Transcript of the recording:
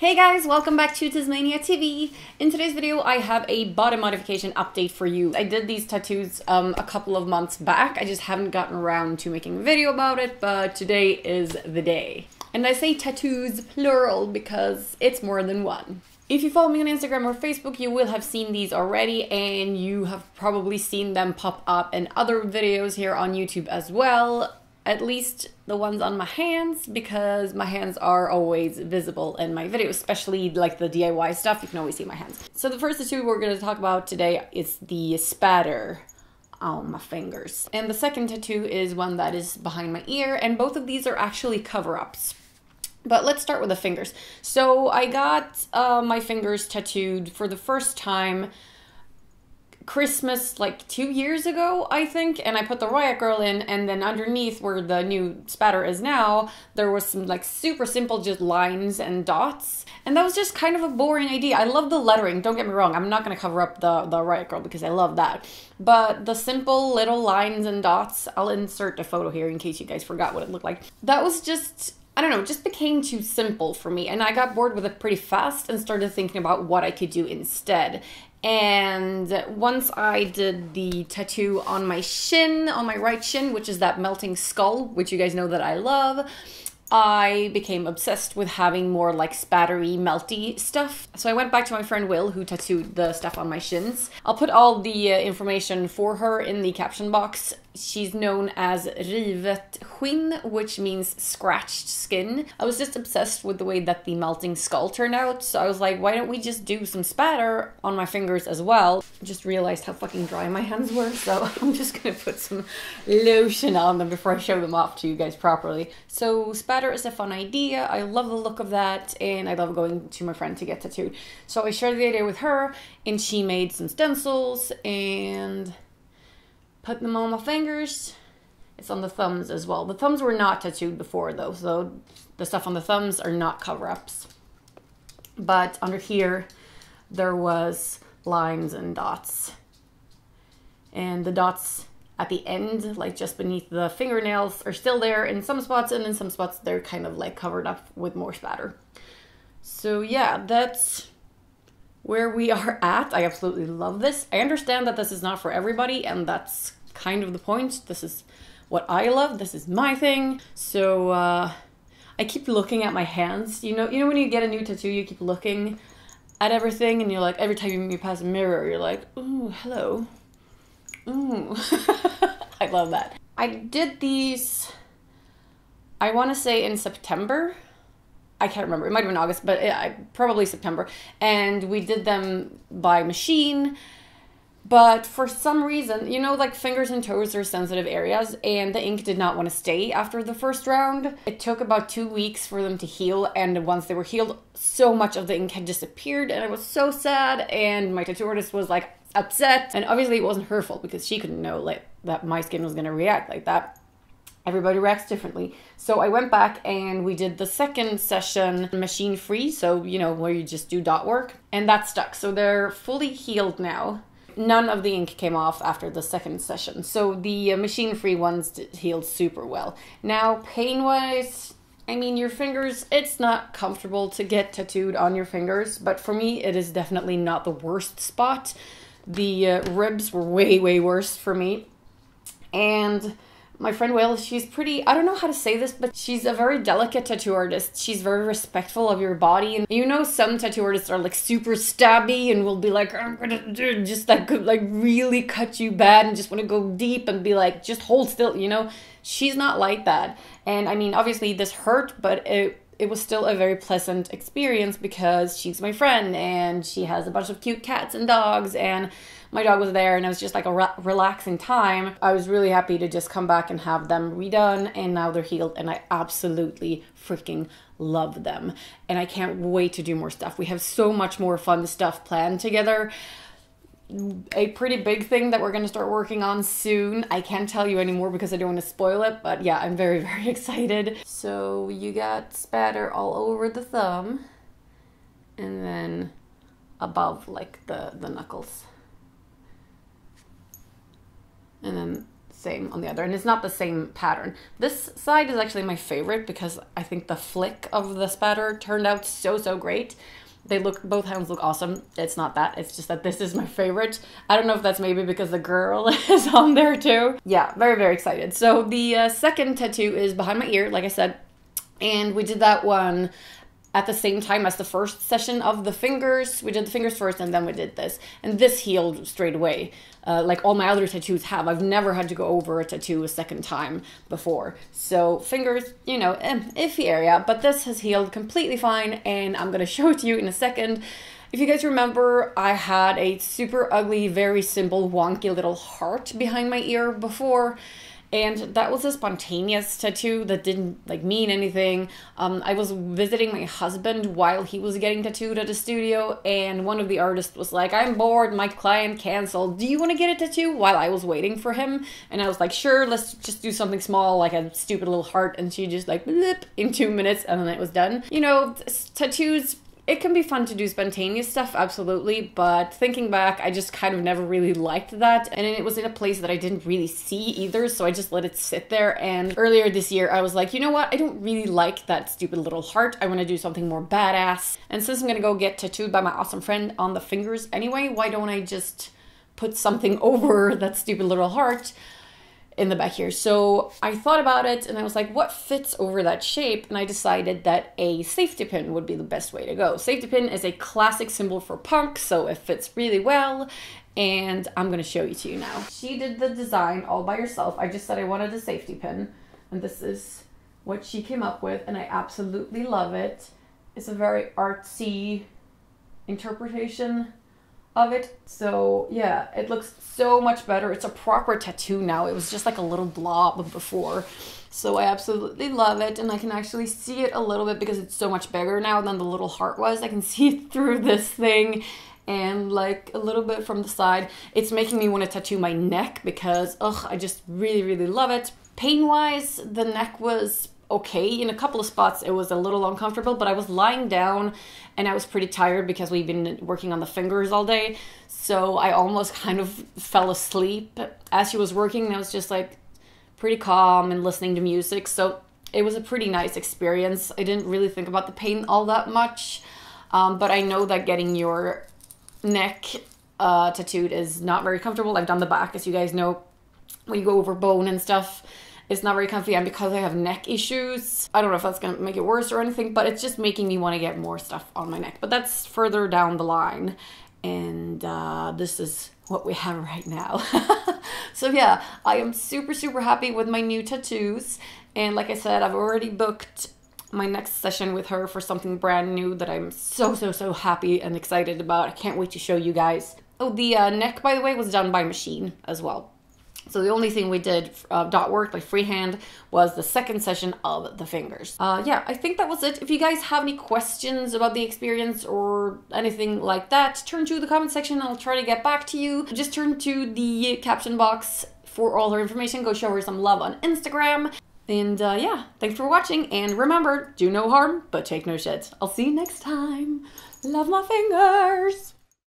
Hey guys, welcome back to Tasmania TV. In today's video, I have a body modification update for you. I did these tattoos a couple of months back. I just haven't gotten around to making a video about it, but today is the day. And I say tattoos plural because it's more than one. If you follow me on Instagram or Facebook, you will have seen these already, and you have probably seen them pop up in other videos here on YouTube as well. At least the ones on my hands, because my hands are always visible in my videos, especially like the DIY stuff. You can always see my hands. So the first tattoo we're going to talk about today is the spatter on my fingers. And the second tattoo is one that is behind my ear, and both of these are actually cover-ups. But let's start with the fingers. So I got my fingers tattooed for the first time Christmas like 2 years ago, I think, and I put the Riot girl in, and then underneath where the new spatter is now, there was some like super simple just lines and dots, and that was just kind of a boring idea. I love the lettering, don't get me wrong, I'm not going to cover up the Riot girl because I love that, but the simple little lines and dots, I'll insert a photo here in case you guys forgot what it looked like. That was just, I don't know, it just became too simple for me, and I got bored with it pretty fast and started thinking about what I could do instead. And once I did the tattoo on my shin, on my right shin, which is that melting skull, which you guys know that I love, I became obsessed with having more like spattery, melty stuff. So I went back to my friend Will, who tattooed the stuff on my shins. I'll put all the information for her in the caption box. She's known as Rivet, which means scratched skin. I was just obsessed with the way that the melting skull turned out, so I was like, why don't we just do some spatter on my fingers as well? I just realized how fucking dry my hands were, so I'm just gonna put some lotion on them before I show them off to you guys properly. So spatter is a fun idea. I love the look of that, and I love going to my friend to get tattooed. So I shared the idea with her, and she made some stencils and put them on my fingers. It's on the thumbs as well. The thumbs were not tattooed before though, so the stuff on the thumbs are not cover-ups. But under here, there was lines and dots. And the dots at the end, like just beneath the fingernails, are still there in some spots, and in some spots they're kind of like covered up with more spatter. So yeah, that's where we are at. I absolutely love this. I understand that this is not for everybody, and that's kind of the point. This is what I love. This is my thing. So I keep looking at my hands. You know when you get a new tattoo, you keep looking at everything, and you're like, every time you pass a mirror, you're like, ooh, hello. Ooh. I love that. I did these, I want to say in September. I can't remember, it might have been August, but probably September. And we did them by machine, but for some reason, you know, like fingers and toes are sensitive areas, and the ink did not want to stay after the first round. It took about 2 weeks for them to heal, and once they were healed, so much of the ink had disappeared, and I was so sad, and my tattoo artist was like upset, and obviously it wasn't her fault because she couldn't know like that my skin was going to react like that. Everybody reacts differently. So I went back and we did the second session machine free. So, you know, where you just do dot work, and that stuck. So they're fully healed now. None of the ink came off after the second session. So the machine free ones healed super well. Now, pain wise, I mean, your fingers, it's not comfortable to get tattooed on your fingers, but for me, it is definitely not the worst spot. The ribs were way, way worse for me. And my friend Will, she's pretty, I don't know how to say this, but she's a very delicate tattoo artist. She's very respectful of your body. And you know, some tattoo artists are like super stabby and will be like, I'm gonna do just like really cut you bad and just want to go deep and be like, just hold still, you know? She's not like that. And I mean, obviously this hurt, but it was still a very pleasant experience because she's my friend and she has a bunch of cute cats and dogs, and my dog was there, and it was just like a relaxing time. I was really happy to just come back and have them redone, and now they're healed, and I absolutely freaking love them. And I can't wait to do more stuff. We have so much more fun stuff planned together. A pretty big thing that we're going to start working on soon. I can't tell you anymore because I don't want to spoil it, but yeah, I'm very, very excited. So you got spatter all over the thumb, and then above like the knuckles. And then same on the other, and it's not the same pattern. This side is actually my favorite because I think the flick of the spatter turned out so great. Both hands look awesome. It's not that, it's just that this is my favorite. I don't know if that's maybe because the girl is on there too. Yeah, very excited. So the second tattoo is behind my ear, like I said, and we did that one at the same time as the first session of the fingers. We did the fingers first and then we did this. And this healed straight away. Like all my other tattoos have. I've never had to go over a tattoo a second time before. So fingers, you know, iffy area. But this has healed completely fine and I'm going to show it to you in a second. If you guys remember, I had a super ugly, very simple, wonky little heart behind my ear before. And that was a spontaneous tattoo that didn't like mean anything. I was visiting my husband while he was getting tattooed at the studio, and one of the artists was like, I'm bored, my client canceled. Do you want to get a tattoo? While I was waiting for him. And I was like, sure, let's just do something small, like a stupid little heart. And she just like, blip, in 2 minutes, and then it was done. You know, tattoos, it can be fun to do spontaneous stuff, absolutely, but thinking back, I just kind of never really liked that, and it was in a place that I didn't really see either, so I just let it sit there. And earlier this year, I was like, you know what, I don't really like that stupid little heart, I want to do something more badass, and since I'm gonna go get tattooed by my awesome friend on the fingers anyway, why don't I just put something over that stupid little heart in the back here. So I thought about it and I was like, what fits over that shape? And I decided that a safety pin would be the best way to go. Safety pin is a classic symbol for punk, so it fits really well. And I'm gonna show it to you now. She did the design all by herself. I just said I wanted a safety pin, and this is what she came up with, and I absolutely love it. It's a very artsy interpretation of it. So yeah, it looks so much better. It's a proper tattoo now. It was just like a little blob before. So I absolutely love it, and I can actually see it a little bit because it's so much bigger now than the little heart was. I can see it through this thing and like a little bit from the side. It's making me want to tattoo my neck because I just really love it. Pain wise, the neck was okay. In a couple of spots it was a little uncomfortable, but I was lying down and I was pretty tired because we've been working on the fingers all day, so I almost kind of fell asleep as she was working. I was just like pretty calm and listening to music, so it was a pretty nice experience. I didn't really think about the pain all that much, but I know that getting your neck tattooed is not very comfortable. I've done the back, as you guys know, when you go over bone and stuff. It's not very comfy, and because I have neck issues, I don't know if that's gonna make it worse or anything, but it's just making me want to get more stuff on my neck. But that's further down the line, and this is what we have right now. So yeah, I am super happy with my new tattoos, and like I said, I've already booked my next session with her for something brand new that I'm so happy and excited about. I can't wait to show you guys. Oh, the neck, by the way, was done by machine as well. So the only thing we did dot work, like freehand, was the second session of the fingers. Yeah, I think that was it. If you guys have any questions about the experience or anything like that, turn to the comment section and I'll try to get back to you. Just turn to the caption box for all her information. Go show her some love on Instagram. And yeah, thanks for watching. And remember, do no harm, but take no shit. I'll see you next time. Love my fingers.